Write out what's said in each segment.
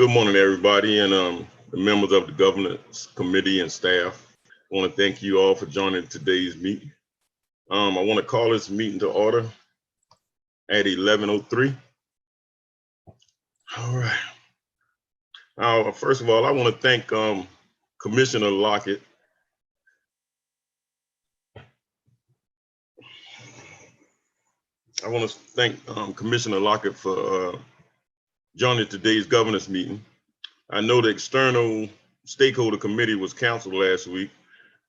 Good morning, everybody, and the members of the governance committee and staff. I want to thank you all for joining today's meeting. I want to call this meeting to order at 11:03. All right. First of all, I want to thank Commissioner Lockett. I want to thank Commissioner Lockett for joining today's governance meeting. I know the external stakeholder committee was canceled last week.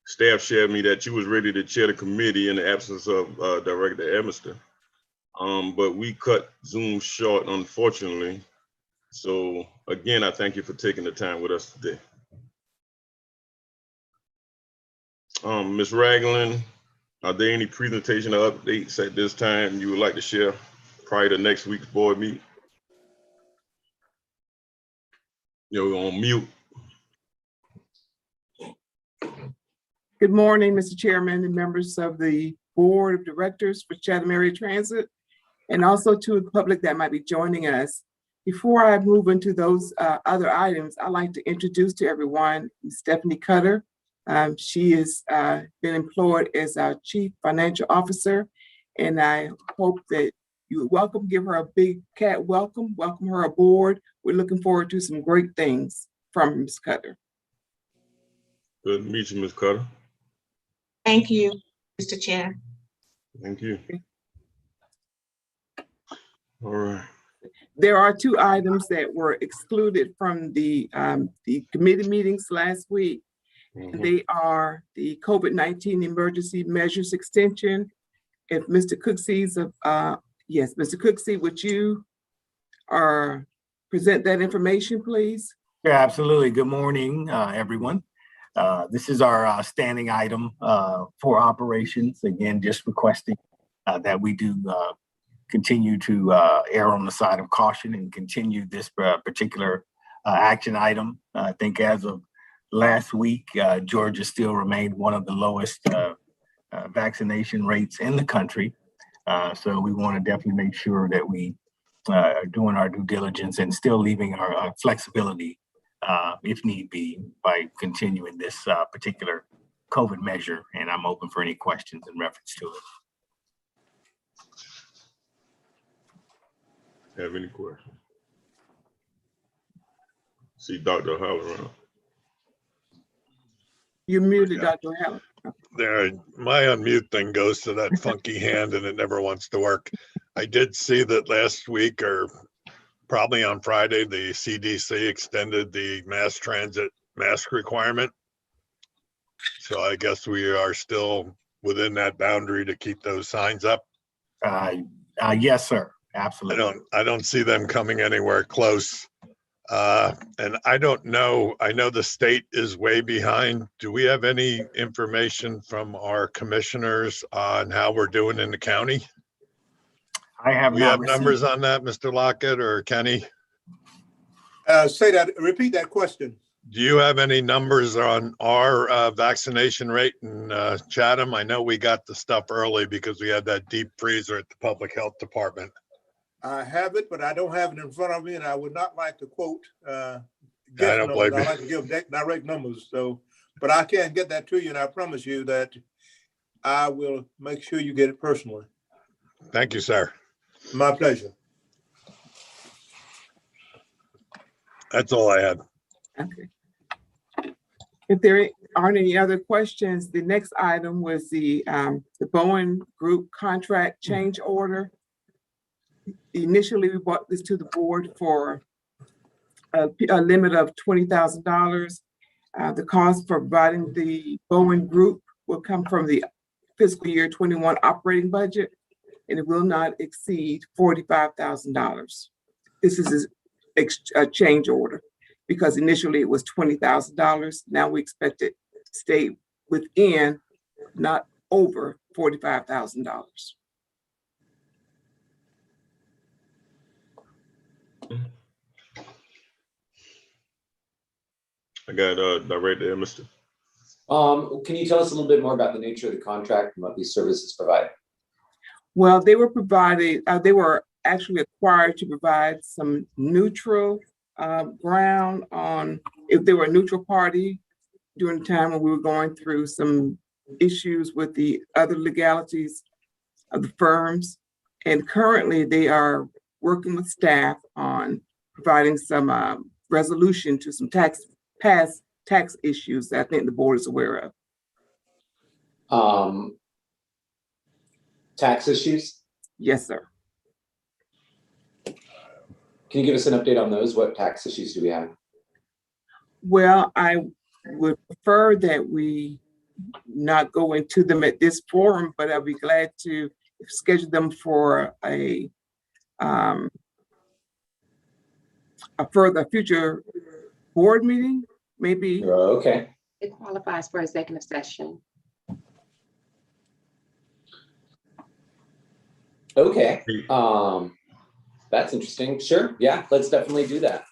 Staff shared me that you was ready to chair the committee in the absence of Director Emerson. But we cut Zoom short, unfortunately. So again, I thank you for taking the time with us today. Ms. Ragland, are there any presentation or updates at this time you would like to share prior to next week's board meeting? You're on mute. Good morning, Mr. Chairman and members of the Board of Directors for Chatham Area Transit, and also to the public that might be joining us. Before I move into those other items, I'd like to introduce to everyone Stephanie Cutter. She has been employed as our Chief Financial Officer, and I hope that you give her a big cat welcome her aboard. We're looking forward to some great things from Ms. Cutter. Good to meet you, Ms. Cutter. Thank you, Mr. Chair. Thank you. All right. There are two items that were excluded from the committee meetings last week. And they are the COVID-19 emergency measures extension. If Mr. Cooksey's yes, Mr. Cooksey, would you present that information, please? Yeah, absolutely. Good morning, everyone. This is our standing item for operations. Again, just requesting that we do continue to err on the side of caution and continue this particular action item. I think as of last week, Georgia still remained one of the lowest vaccination rates in the country. So we want to definitely make sure that we are doing our due diligence and still leaving our flexibility if need be by continuing this particular COVID measure. And I'm open for any questions in reference to it. Have any questions? See Dr. Howell around. You're muted, Dr. Howell. There, my unmute thing goes to that funky hand and it never wants to work. I did see that last week, or probably on Friday, the CDC extended the mass transit mask requirement. So I guess we are still within that boundary to keep those signs up. Yes, sir. Absolutely. I don't see them coming anywhere close. And I don't know, I know the state is way behind. Do we have any information from our commissioners on how we're doing in the county? I have We have numbers on that, Mr. Lockett or Kenny? Repeat that question. Do you have any numbers on our vaccination rate in Chatham? I know we got the stuff early because we had that deep freezer at the Public Health Department. I have it, but I don't have it in front of me, and I would not like to quote guess numbers. I like to give direct numbers. So, but I can get that to you, and I promise you that I will make sure you get it personally. Thank you, sir. My pleasure. That's all I had. Okay. If there aren't any other questions, the next item was the Bowen Group contract change order. Initially, we brought this to the board for a limit of $20,000. The cost for providing the Bowen Group will come from the fiscal year 21 operating budget, and it will not exceed $45,000. This is a change order because initially it was $20,000. Now we expect it to stay within, not over $45,000. I got Director Emerson. Can you tell us a little bit more about the nature of the contract and what these services provide? Well, they were provided, they were actually acquired to provide some neutral ground on if they were a neutral party during the time when we were going through some issues with the other legalities of the firms. And currently they are working with staff on providing some resolution to some past tax issues that I think the board is aware of. Tax issues? Yes, sir. Can you give us an update on those? What tax issues do we have? Well, I would prefer that we not go into them at this forum, but I'll be glad to schedule them for a further future board meeting, maybe. Okay. It qualifies for executive session. Okay. That's interesting. Sure. Yeah, let's definitely do that.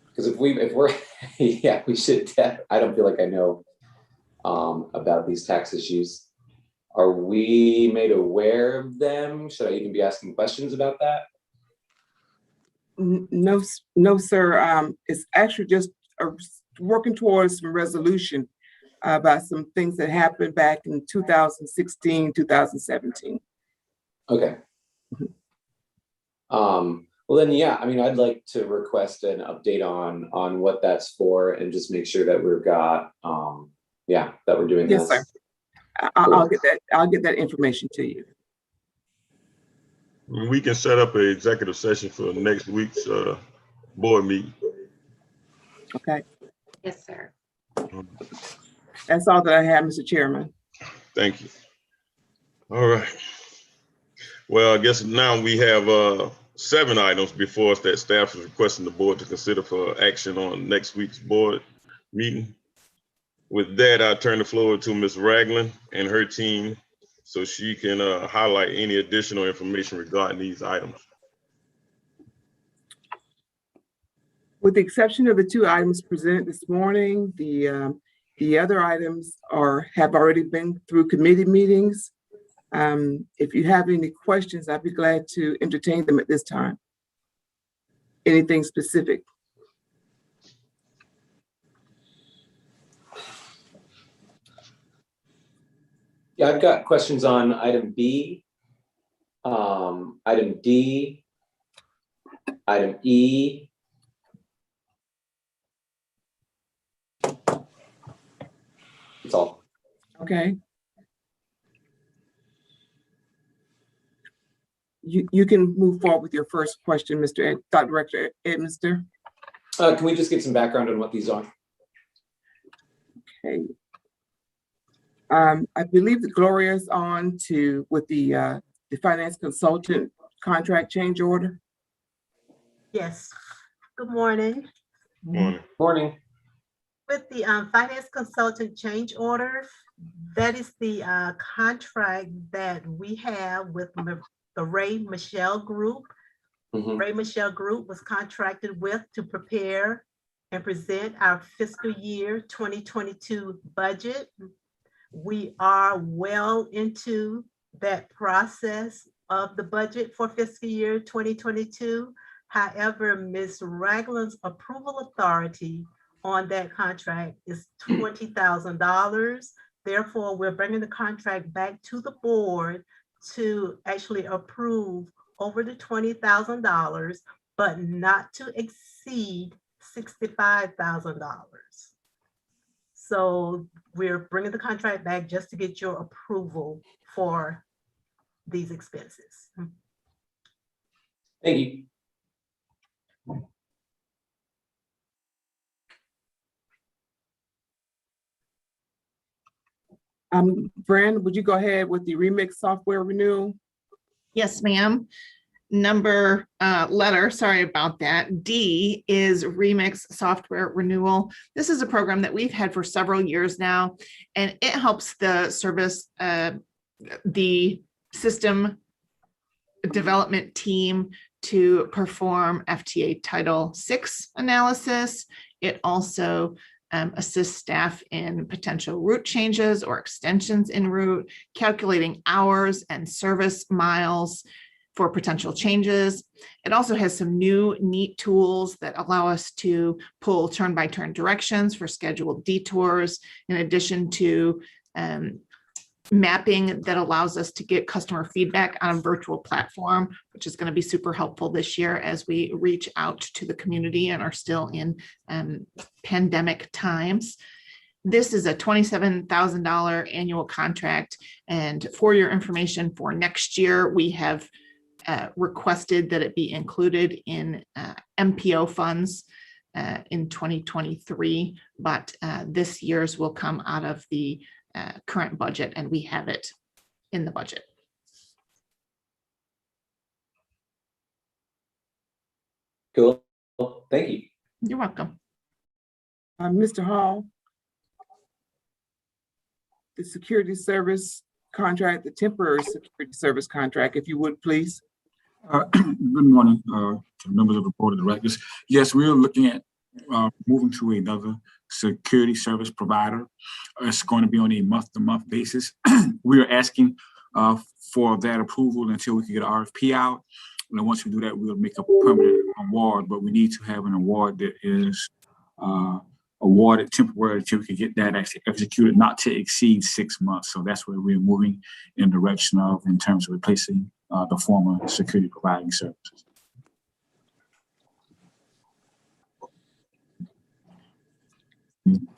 Because if we're yeah, we should. I don't feel like I know about these tax issues. Are we made aware of them? Should I even be asking questions about that? No, sir. It's actually just working towards some resolution about some things that happened back in 2016, 2017. Okay. Well then, yeah, I mean, I'd like to request an update on what that's for and just make sure that we've got, yeah, that we're doing Yes, this. sir. I'll get that information to you. We can set up an executive session for next week's board meeting. Okay. Yes, sir. That's all that I have, Mr. Chairman. Thank you. All right. Well, I guess now we have 7 items before us that staff is requesting the board to consider for action on next week's board meeting. With that, I turn the floor to Ms. Ragland and her team so she can highlight any additional information regarding these items. With the exception of the 2 items presented this morning, the other items have already been through committee meetings. If you have any questions, I'd be glad to entertain them at this time. Anything specific? Yeah, I've got questions on item B, item D, item E. That's all. Okay. You can move forward with your first question, Dr. Director Edminster. Can we just get some background on what these are? Okay. I believe that Gloria is on with the finance consultant contract change order. Yes. Good morning. Morning. Morning. With the finance consultant change order, that is the contract that we have with the Ray Michelle Group. Mhm. Ray Michelle Group was contracted with to prepare and present our fiscal year 2022 budget. We are well into that process of the budget for fiscal year 2022. However, Ms. Ragland's approval authority on that contract is $20,000. Therefore, we're bringing the contract back to the board to actually approve over the $20,000, but not to exceed $65,000. So we're bringing the contract back just to get your approval for these expenses. Thank you. Brand, would you go ahead with the Remix software renewal? Yes, ma'am. Letter, sorry about that. D is Remix software renewal. This is a program that we've had for several years now, and it helps the service, the system development team to perform FTA Title VI analysis. It also assist staff in potential route changes or extensions in route, calculating hours and service miles, for potential changes. It also has some new neat tools that allow us to pull turn-by-turn directions for scheduled detours, in addition to mapping that allows us to get customer feedback on a virtual platform, which is going to be super helpful this year as we reach out to the community and are still in pandemic times. This is a $27,000 annual contract. And for your information, for next year, we have requested that it be included in MPO funds in 2023, but this year's will come out of the current budget, and we have it in the budget. Cool. Thank you. You're welcome. Mr. Hall, the security service contract, the temporary security service contract, if you would, please. Good morning, to members of the board of directors. Yes, we are looking at moving to another security service provider. It's going to be on a month-to-month basis. We are asking for that approval until we can get an RFP out. And then once we do that, we'll make a permanent award, but we need to have an award that is awarded temporarily until we can get that actually executed, not to exceed 6 months. So that's where we're moving in the direction of in terms of replacing the former security providing services.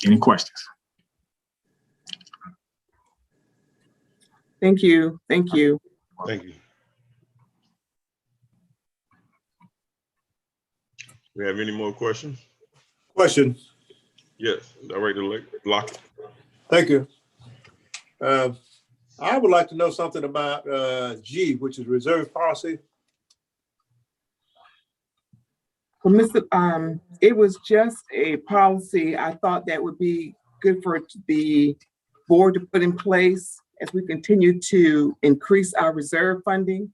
Any questions? Thank you. Thank you. Thank you. We have any more questions? Question. Yes, Director Lockett. Thank you. I would like to know something about G, which is reserve policy. Well, Mr. It was just a policy. I thought that would be good for the board to put in place as we continue to increase our reserve funding.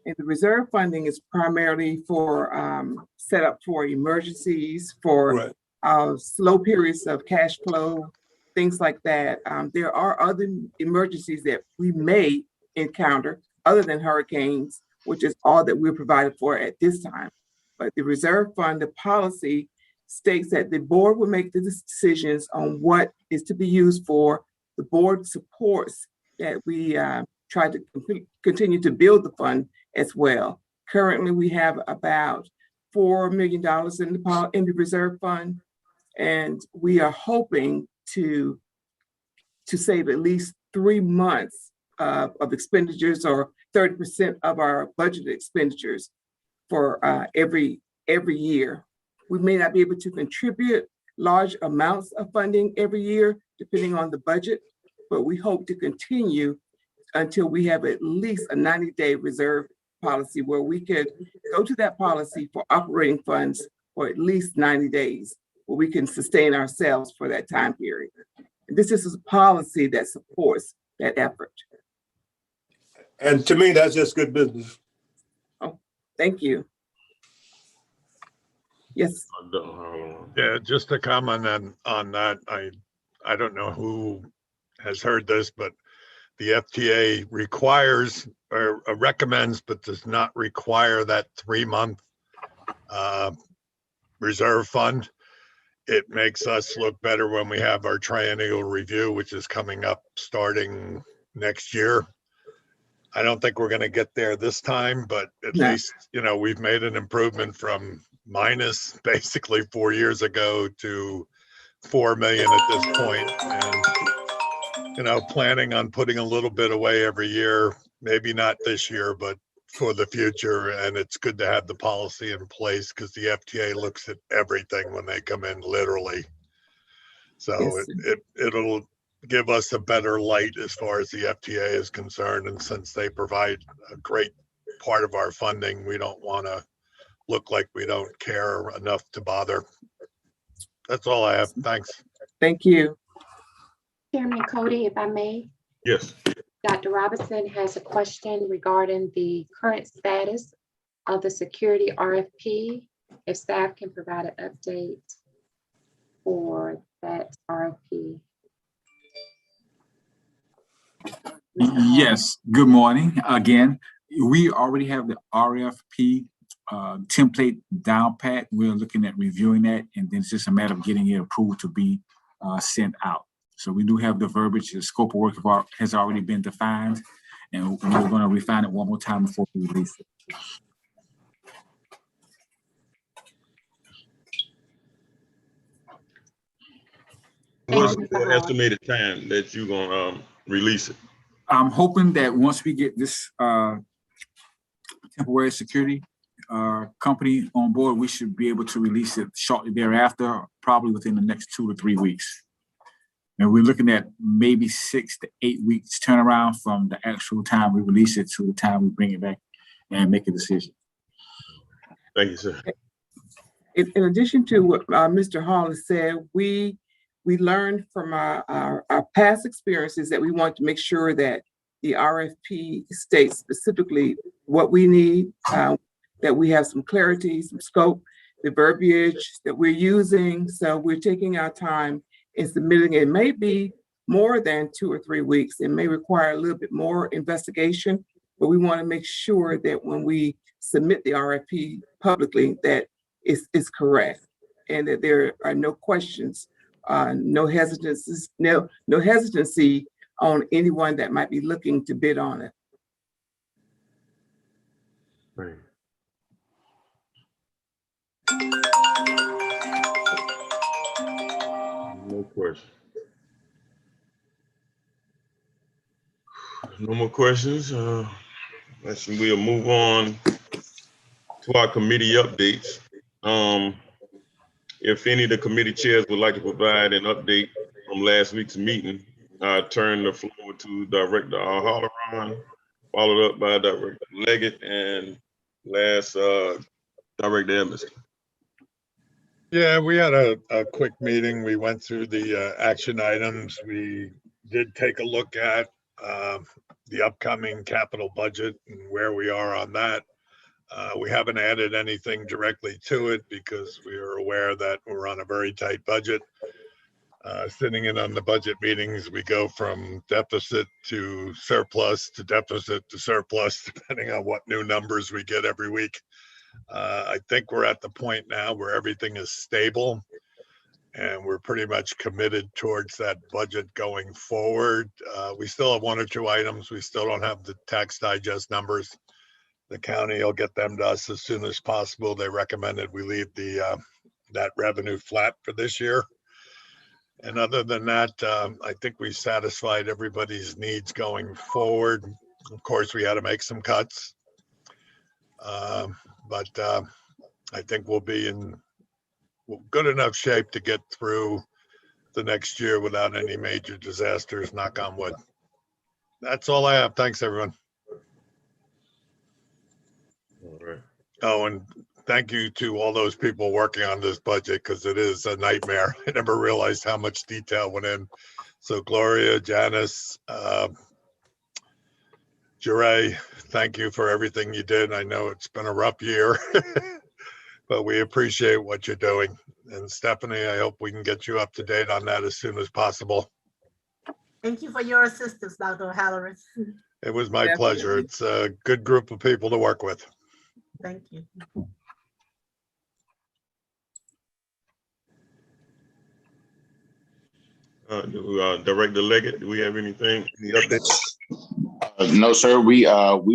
And the reserve funding is primarily for set up for emergencies, for slow periods of cash flow, things like that. There are other emergencies that we may encounter other than hurricanes, which is all that we're provided for at this time. But the reserve fund, the policy states that the board will make the decisions on what is to be used for. The board supports that we try to continue to build the fund as well. Currently, we have about $4 million in the reserve fund, and we are hoping to save at least 3 months of expenditures, or 30% of our budgeted expenditures for every year. We may not be able to contribute large amounts of funding every year, depending on the budget, but we hope to continue until we have at least a 90-day reserve policy where we could go to that policy for operating funds for at least 90 days, where we can sustain ourselves for that time period. And this is a policy that supports that effort. And to me, that's just good business. Oh, thank you. Yes. Yeah, just to comment on that, I don't know who has heard this, but the FTA requires or recommends, but does not require that 3-month reserve fund. It makes us look better when we have our triennial review, which is coming up starting next year. I don't think we're going to get there this time, but at least, we've made an improvement from minus basically 4 years ago to 4 million at this point. And, planning on putting a little bit away every year, maybe not this year, but for the future. And it's good to have the policy in place because the FTA looks at everything when they come in, literally. So it'll give us a better light as far as the FTA is concerned. And since they provide a great part of our funding, we don't want to look like we don't care enough to bother. That's all I have. Thanks. Thank you. Chairman Cody, if I may. Yes. Dr. Robinson has a question regarding the current status of the security RFP. If staff can provide an update for that RFP. Yes, good morning again. we already have the RFP template down pat. We're looking at reviewing that, and then it's just a matter of getting it approved to be sent out. So we do have the verbiage. The scope of work has already been defined, and we're going to refine it one more time before we release it. What's the estimated time that you're gonna release it? I'm hoping that once we get this temporary security company on board, we should be able to release it shortly thereafter, probably within the next 2 to 3 weeks. And we're looking at maybe 6 to 8 weeks turnaround from the actual time we release it to the time we bring it back and make a decision. Thank you, sir. In addition to what Mr. Hall has said, we learned from our past experiences that we want to make sure that the RFP states specifically what we need, that we have some clarity, some scope, the verbiage that we're using. So we're taking our time in submitting it. It may be more than 2 or 3 weeks. It may require a little bit more investigation, but we want to make sure that when we submit the RFP publicly, that it's correct and that there are no questions, no hesitancy on anyone that might be looking to bid on it. Right. No question. No more questions. We'll move on to our committee updates. If any of the committee chairs would like to provide an update from last week's meeting, I turn the floor to Director Halloran, followed up by Director Leggett, and last Director Edmiston. Yeah, we had a quick meeting. We went through the action items. We did take a look at the upcoming capital budget and where we are on that. We haven't added anything directly to it because we are aware that we're on a very tight budget. Sitting in on the budget meetings, we go from deficit to surplus to deficit to surplus, depending on what new numbers we get every week. I think we're at the point now where everything is stable and we're pretty much committed towards that budget going forward. We still have 1 or 2 items. We still don't have the tax digest numbers. The county will get them to us as soon as possible. They recommended we leave that revenue flat for this year. And other than that, I think we satisfied everybody's needs going forward. Of course, we had to make some cuts. But I think we'll be in good enough shape to get through the next year without any major disasters, knock on wood. That's all I have. Thanks, everyone. All right. Oh, and thank you to all those people working on this budget because it is a nightmare. I never realized how much detail went in. So Gloria, Janice, Jure, thank you for everything you did. I know it's been a rough year, but we appreciate what you're doing. And Stephanie, I hope we can get you up to date on that as soon as possible. Thank you for your assistance, Dr. Halloran. It was my pleasure. It's a good group of people to work with. Thank you. Director Leggett, do we have anything, any updates? No, sir. We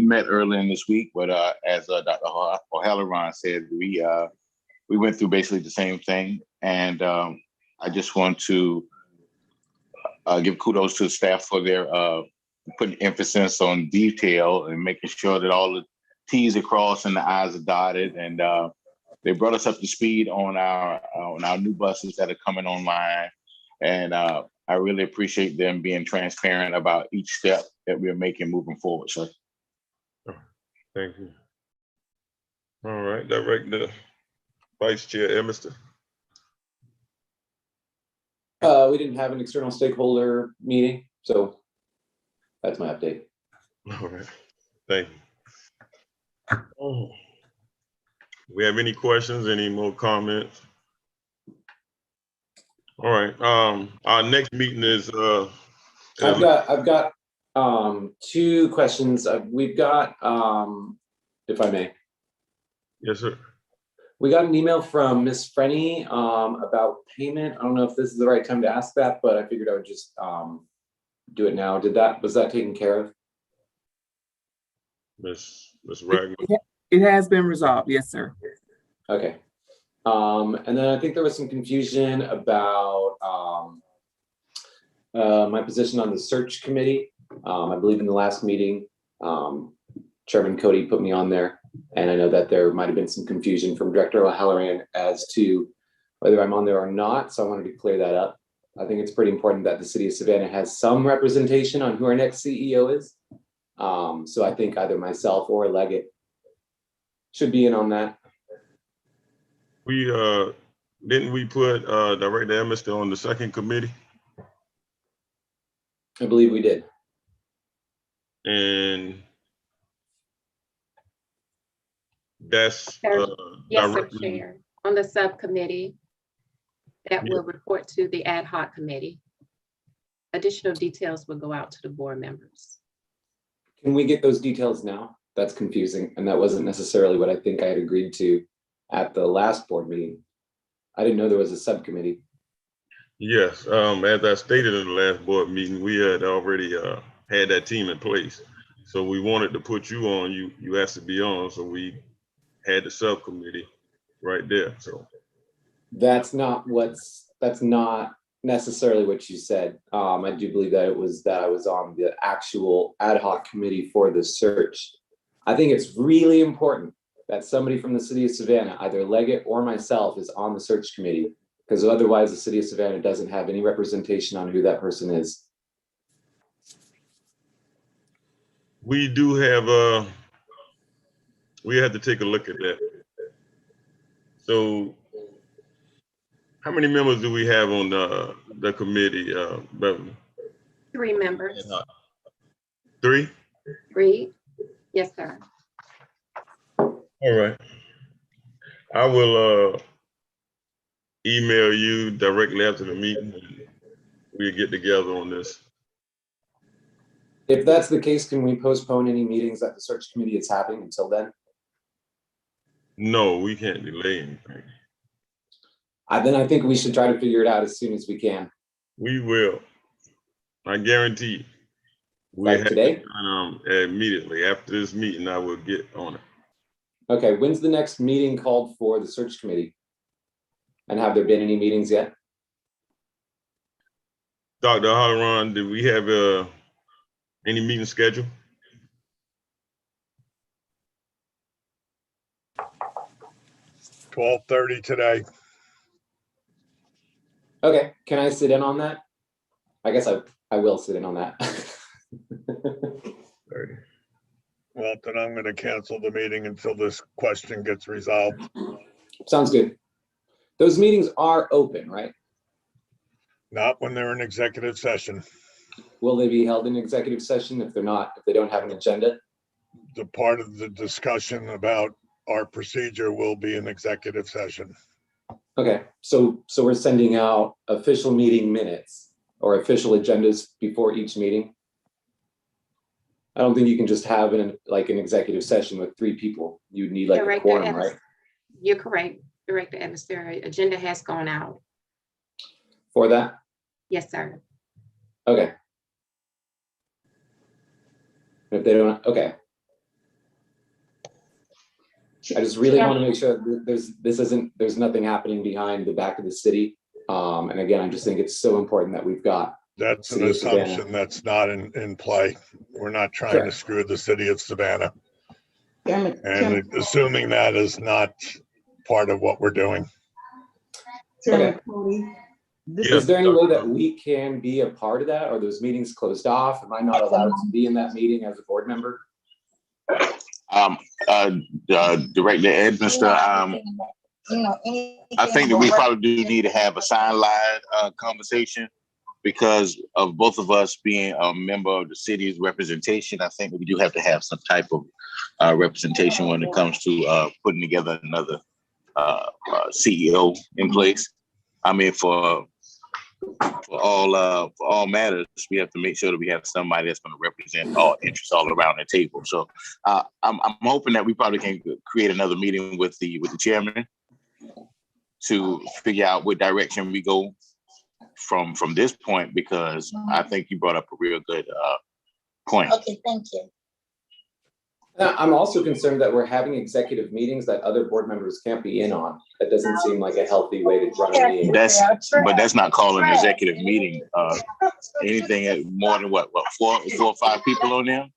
met earlier in this week, but as Dr. O'Halloran said, we went through basically the same thing, and I just want to give kudos to the staff for their putting emphasis on detail and making sure that all the T's are crossed and the I's are dotted, and they brought us up to speed on our new buses that are coming online, and I really appreciate them being transparent about each step that we're making moving forward, sir. Thank you. All right, Director Vice Chair Edmiston. We didn't have an external stakeholder meeting, so that's my update. All right, thank you. Oh. We have any questions, any more comments? All right, our next meeting is I've got Two questions. We've got, if I may, Yes, sir. we got an email from Miss Frenny about payment. I don't know if this is the right time to ask that, but I figured I would just do it now. Was that taken care of? Miss Ragland. It has been resolved. Yes, sir. Okay. And then I think there was some confusion about my position on the search committee. I believe in the last meeting, Chairman Cody put me on there, and I know that there might have been some confusion from Director O'Halloran as to whether I'm on there or not. So I wanted to clear that up. I think it's pretty important that the city of Savannah has some representation on who our next CEO is. So I think either myself or Leggett should be in on that. We didn't we put Director Emerson on the second committee? I believe we did. And that's Yes, sir, directly, Chair. On the subcommittee that will report to the ad hoc committee. Additional details will go out to the board members. Can we get those details now? That's confusing, and that wasn't necessarily what I think I had agreed to at the last board meeting. I didn't know there was a subcommittee. yes. As I stated in the last board meeting, we had already had that team in place. So we wanted to put you on. You asked to be on, so we had the subcommittee right there. So That's not necessarily what you said. I do believe that it was that I was on the actual ad hoc committee for the search. I think it's really important that somebody from the city of Savannah, either Leggett or myself, is on the search committee, because otherwise the city of Savannah doesn't have any representation on who that person is. we do have we had to take a look at that. So how many members do we have on the committee, Beverly? 3 members. 3? 3. Yes, sir. All right. I will email you directly after the meeting, and we'll get together on this. If that's the case, can we postpone any meetings that the search committee is having until then? No, we can't delay anything. Then I think we should try to figure it out as soon as we can. We will. I guarantee. Like today? Immediately after this meeting, I will get on it. Okay, when's the next meeting called for the search committee? And have there been any meetings yet? Dr. Halloran, did we have any meeting scheduled? $12:30 today. Okay, can I sit in on that? I guess I will sit in on that. Well, then I'm going to cancel the meeting until this question gets resolved. Sounds good. Those meetings are open, right? Not when they're in executive session. Will they be held in executive session if they don't have an agenda? The part of the discussion about our procedure will be in executive session. Okay, so we're sending out official meeting minutes or official agendas before each meeting? I don't think you can just have an executive session with 3 people. You'd need like a quorum, right? You're correct, Director Emerson. Agenda has gone out. For that? Yes, sir. Okay. If they don't, okay. I just really want to make sure that there's nothing happening behind the back of the city. And again, I just think it's so important that we've got. That's an assumption that's not in play. We're not trying to screw the city of Savannah. And assuming that is not part of what we're doing. Okay. Is there any way that we can be a part of that? Are those meetings closed off? Am I not allowed to be in that meeting as a board member? Director Ed, I think that we probably do need to have a sideline conversation because of both of us being a member of the city's representation. I think we do have to have some type of representation when it comes to putting together another CEO in place. I mean, for for all matters, we have to make sure that we have somebody that's going to represent all interests all around the table. So I'm hoping that we probably can create another meeting with the chairman to figure out what direction we go from this point, because I think you brought up a real good point. Okay, thank you. I'm also concerned that we're having executive meetings that other board members can't be in on. That doesn't seem like a healthy way to run a meeting. But that's not called an executive meeting. Anything more than what, four or five people on there?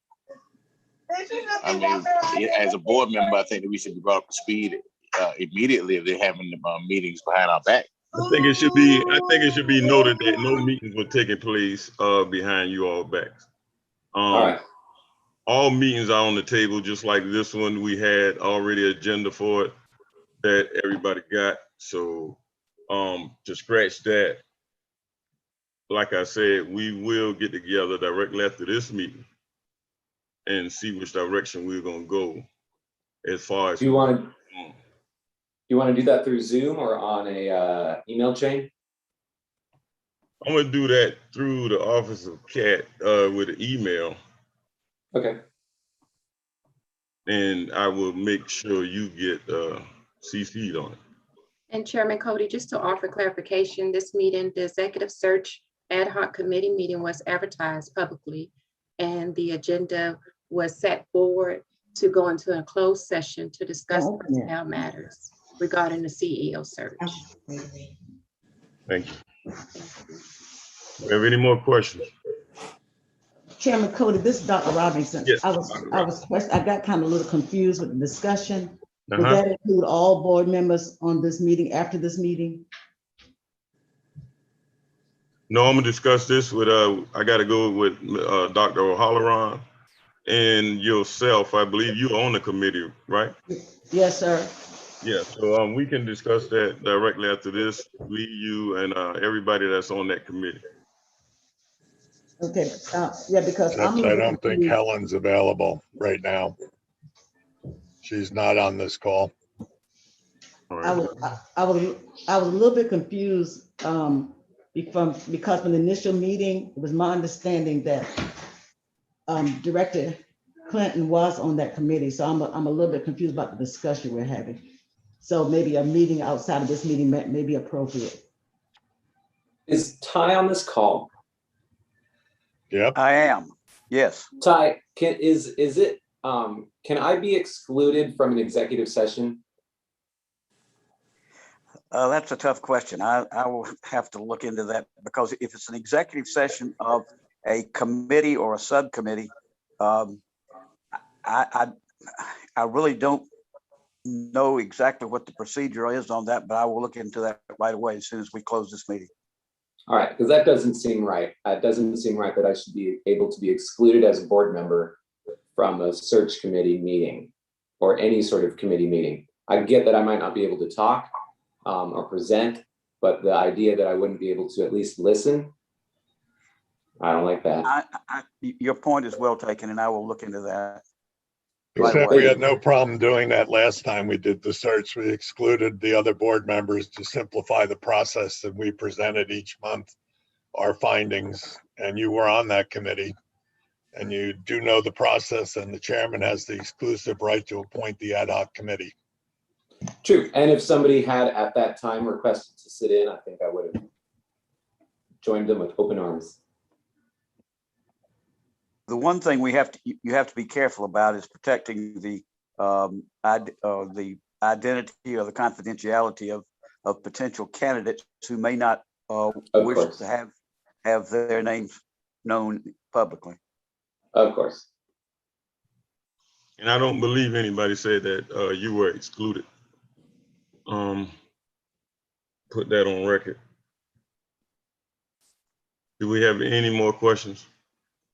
I mean, as a board member, I think that we should be brought up to speed immediately if they're having meetings behind our back. I think it should be noted that no meetings were taking place behind you all backs. All right. All meetings are on the table, just like this one. We had already agenda for it that everybody got. So to scratch that, like I said, we will get together directly after this meeting and see which direction we're gonna go as far as. Do you want to do that through Zoom or on a email chain? I'm gonna do that through the office of Cat with an email. Okay. And I will make sure you get CC'd on it. And Chairman Cody, just to offer clarification, this meeting, the Executive Search Ad Hoc Committee meeting was advertised publicly, and the agenda was set forward to go into a closed session to discuss personnel matters regarding the CEO search. Thank you. Do you have any more questions? Chairman Cody, this is Dr. Robinson. Yes, I got kind of a little confused with the discussion. Would Uh-huh. that include all board members on this meeting, after this meeting? No, I'm gonna discuss this with, I gotta go with Dr. O'Halloran and yourself. I believe you on the committee, right? Yes, sir. Yeah, so we can discuss that directly after this, you and everybody that's on that committee. Okay, yeah, because Except I don't think Helen's available right now. She's not on this call. All I right. was a little bit confused because from the initial meeting, it was my understanding that Director Clinton was on that committee. So I'm a little bit confused about the discussion we're having. So maybe a meeting outside of this meeting may be appropriate. Is Ty on this call? Yep. I am. Yes. Ty, can I be excluded from an executive session? That's a tough question. I will have to look into that, because if it's an executive session of a committee or a subcommittee, I really don't know exactly what the procedure is on that, but I will look into that right away as soon as we close this meeting. All right, because that doesn't seem right. It doesn't seem right that I should be able to be excluded as a board member from a search committee meeting or any sort of committee meeting. I get that I might not be able to talk or present, but the idea that I wouldn't be able to at least listen, I don't like that. Your point is well taken, and I will look into that. Except we had no problem doing that last time we did the search. We excluded the other board members to simplify the process, and we presented each month our findings, and you were on that committee. And you do know the process, and the chairman has the exclusive right to appoint the ad hoc committee. True, and if somebody had at that time requested to sit in, I think I would have joined them with open arms. The one thing you have to be careful about is protecting the identity or the confidentiality of potential candidates who may not wish to have their names known publicly. Of course. And I don't believe anybody said that you were excluded. Put that on record. Do we have any more questions?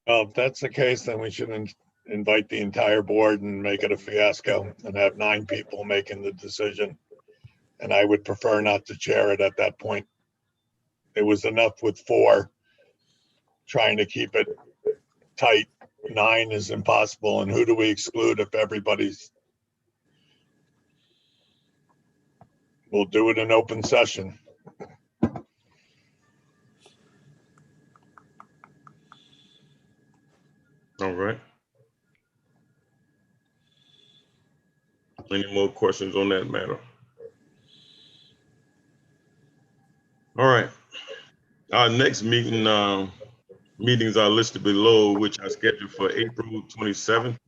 Well, if that's the case, then we should invite the entire board and make it a fiasco and have 9 people making the decision. And I would prefer not to chair it at that point. It was enough with 4. Trying to keep it tight. 9 is impossible. And who do we exclude if everybody's? We'll do it in open session. Any more questions on that matter? All right. Our next meetings are listed below, which are scheduled for April 27th.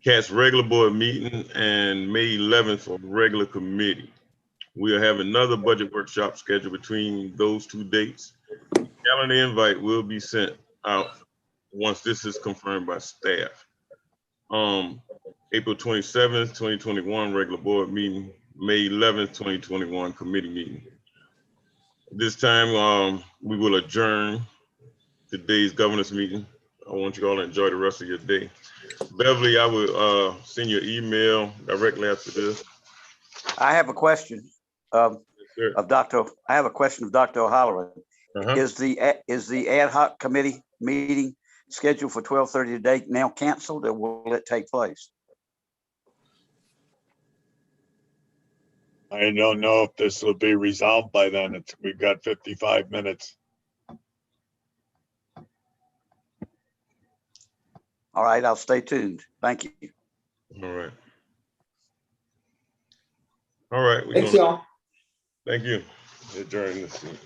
CAT's regular board meeting and May 11th for regular committee. We'll have another budget workshop scheduled between those 2 dates. Calendar invite will be sent out once this is confirmed by staff. April 27th, 2021, regular board meeting, May 11th, 2021, committee meeting. This time, we will adjourn today's governance meeting. I want you all to enjoy the rest of your day. Beverly, I will send you an email directly after this. I have a question of Dr. O'Halloran. Is the ad hoc committee meeting scheduled for 12:30 today now canceled, or will it take place? I don't know if this will be resolved by then. We've got 55 minutes. All right, I'll stay tuned. Thank you. All right. All right. Thanks, y'all. Thank you. Adjourn this meeting.